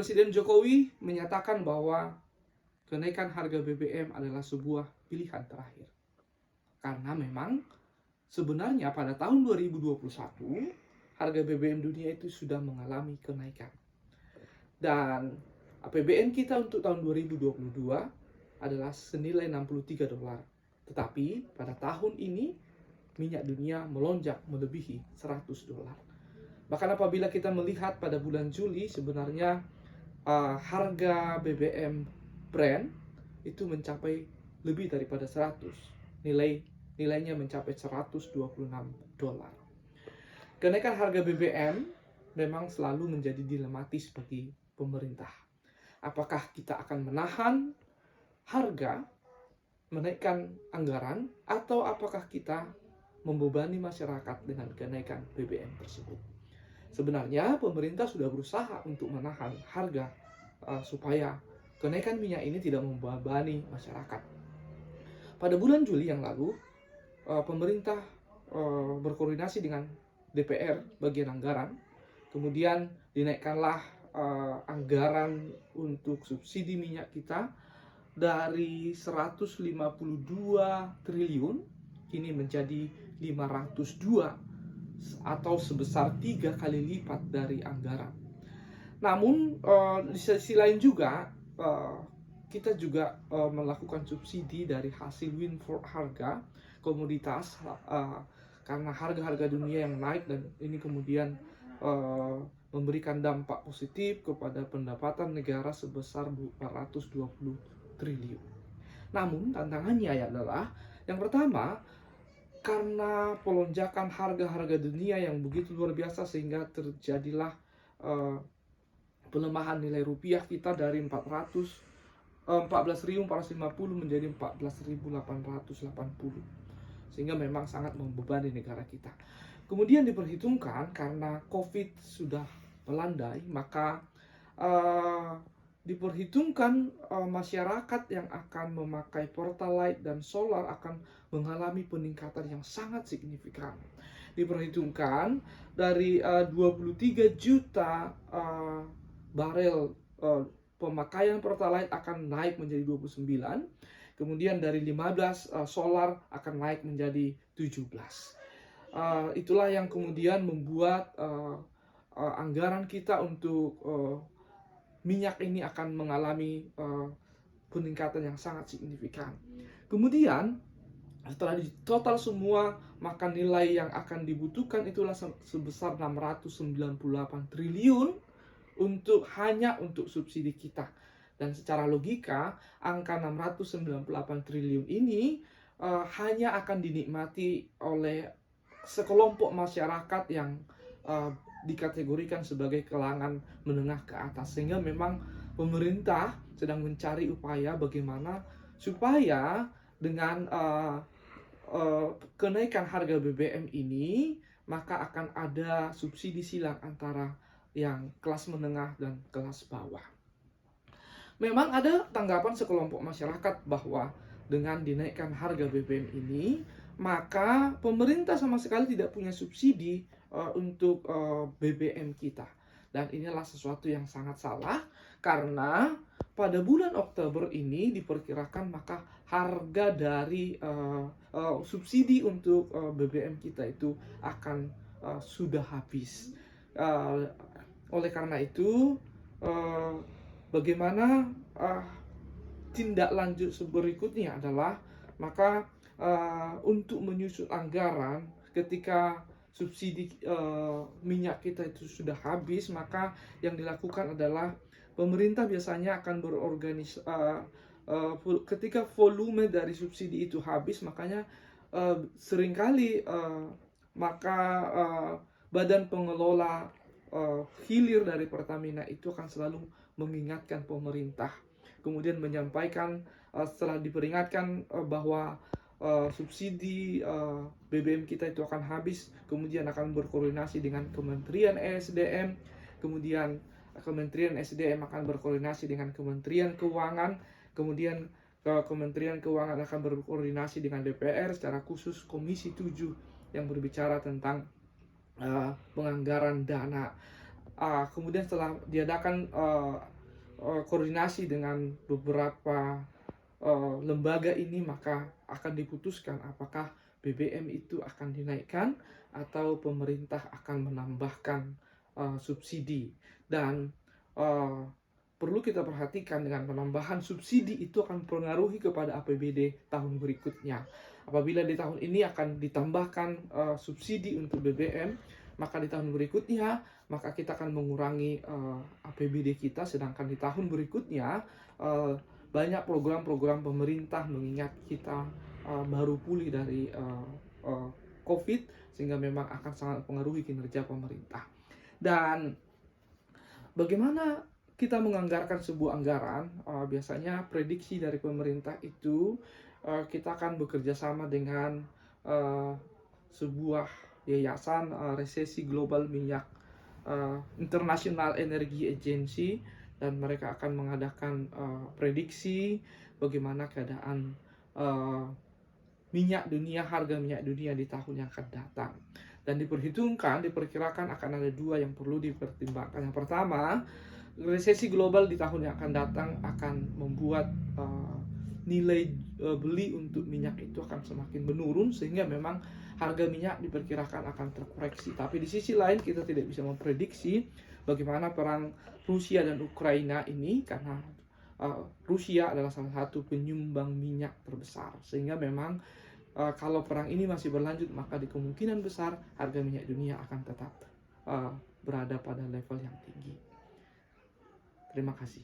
Presiden Jokowi menyatakan bahwa kenaikan harga BBM adalah sebuah pilihan terakhir. Karena memang sebenarnya pada tahun 2021 harga BBM dunia itu sudah mengalami kenaikan. Dan APBN kita untuk tahun 2022 adalah senilai $63. Tetapi pada tahun ini minyak dunia melonjak melebihi $100. Bahkan apabila kita melihat pada bulan Juli sebenarnya harga BBM Brent itu mencapai lebih daripada 100. Nilainya mencapai $126. Kenaikan harga BBM memang selalu menjadi dilematis bagi pemerintah. Apakah kita akan menahan harga, menaikkan anggaran, atau apakah kita membebani masyarakat dengan kenaikan BBM tersebut? Sebenarnya pemerintah sudah berusaha untuk menahan harga supaya kenaikan minyak ini tidak membebani masyarakat. Pada bulan Juli yang lalu, pemerintah berkoordinasi dengan DPR bagian anggaran, kemudian dinaikkanlah anggaran untuk subsidi minyak kita dari 152 triliun kini menjadi 502 atau sebesar 3 kali lipat dari anggaran. Namun di sisi lain juga kita juga melakukan subsidi dari hasil windfall harga komoditas karena harga-harga dunia yang naik, dan ini kemudian memberikan dampak positif kepada pendapatan negara sebesar 420 triliun. Namun tantangannya adalah yang pertama, karena pelonjakan harga-harga dunia yang begitu luar biasa sehingga terjadilah pelemahan nilai rupiah kita dari 14.450 menjadi 14.880, sehingga memang sangat membebani negara kita. Kemudian diperhitungkan karena COVID sudah melandai, maka diperhitungkan masyarakat yang akan memakai Pertalite dan solar akan mengalami peningkatan yang sangat signifikan. Diperhitungkan dari 23 juta barel pemakaian Pertalite akan naik menjadi 29, kemudian dari 15 solar akan naik menjadi 17. Itulah yang kemudian membuat anggaran kita untuk minyak ini akan mengalami peningkatan yang sangat signifikan. Kemudian setelah di total semua, maka nilai yang akan dibutuhkan itulah sebesar 698 triliun hanya untuk subsidi kita. Dan secara logika, angka 698 triliun ini hanya akan dinikmati oleh sekelompok masyarakat yang dikategorikan sebagai kalangan menengah ke atas, sehingga memang pemerintah sedang mencari upaya bagaimana supaya dengan kenaikan harga BBM ini maka akan ada subsidi silang antara yang kelas menengah dan kelas bawah. Memang ada tanggapan sekelompok masyarakat bahwa dengan dinaikkan harga BBM ini maka pemerintah sama sekali tidak punya subsidi untuk BBM kita. Dan inilah sesuatu yang sangat salah, karena pada bulan Oktober ini diperkirakan maka harga dari subsidi untuk BBM kita itu akan sudah habis. Oleh karena itu, bagaimana tindak lanjut berikutnya adalah maka untuk menyusun anggaran ketika subsidi minyak kita itu sudah habis, maka yang dilakukan adalah pemerintah biasanya akan ketika volume dari subsidi itu habis, makanya seringkali badan pengelola hilir dari Pertamina itu akan selalu mengingatkan pemerintah, kemudian menyampaikan setelah diperingatkan bahwa subsidi BBM kita itu akan habis, kemudian akan berkoordinasi dengan Kementerian ESDM, kemudian Kementerian ESDM akan berkoordinasi dengan Kementerian Keuangan, kemudian Kementerian Keuangan akan berkoordinasi dengan DPR, secara khusus Komisi 7 yang berbicara tentang penganggaran dana Kemudian setelah diadakan koordinasi dengan beberapa lembaga ini, maka akan diputuskan apakah BBM itu akan dinaikkan atau pemerintah akan menambahkan subsidi. Dan perlu kita perhatikan, dengan penambahan subsidi itu akan mempengaruhi kepada APBD tahun berikutnya. Apabila di tahun ini akan ditambahkan subsidi untuk BBM, maka di tahun berikutnya maka kita akan mengurangi APBD kita. Sedangkan di tahun berikutnya banyak program-program pemerintah, mengingat kita baru pulih dari COVID, sehingga memang akan sangat mempengaruhi kinerja pemerintah. Dan bagaimana kita menganggarkan sebuah anggaran? Biasanya prediksi dari pemerintah itu kita akan bekerja sama dengan sebuah yayasan resesi global minyak, International Energy Agency, dan mereka akan mengadakan prediksi bagaimana keadaan minyak dunia, harga minyak dunia di tahun yang akan datang. Dan diperkirakan akan ada dua yang perlu dipertimbangkan. Yang pertama, resesi global di tahun yang akan datang akan membuat nilai beli untuk minyak itu akan semakin menurun, sehingga memang harga minyak diperkirakan akan terkoreksi. Tapi di sisi lain kita tidak bisa memprediksi bagaimana perang Rusia dan Ukraina ini, karena Rusia adalah salah satu penyumbang minyak terbesar, sehingga memang kalau perang ini masih berlanjut, maka di kemungkinan besar harga minyak dunia akan tetap berada pada level yang tinggi. Terima kasih.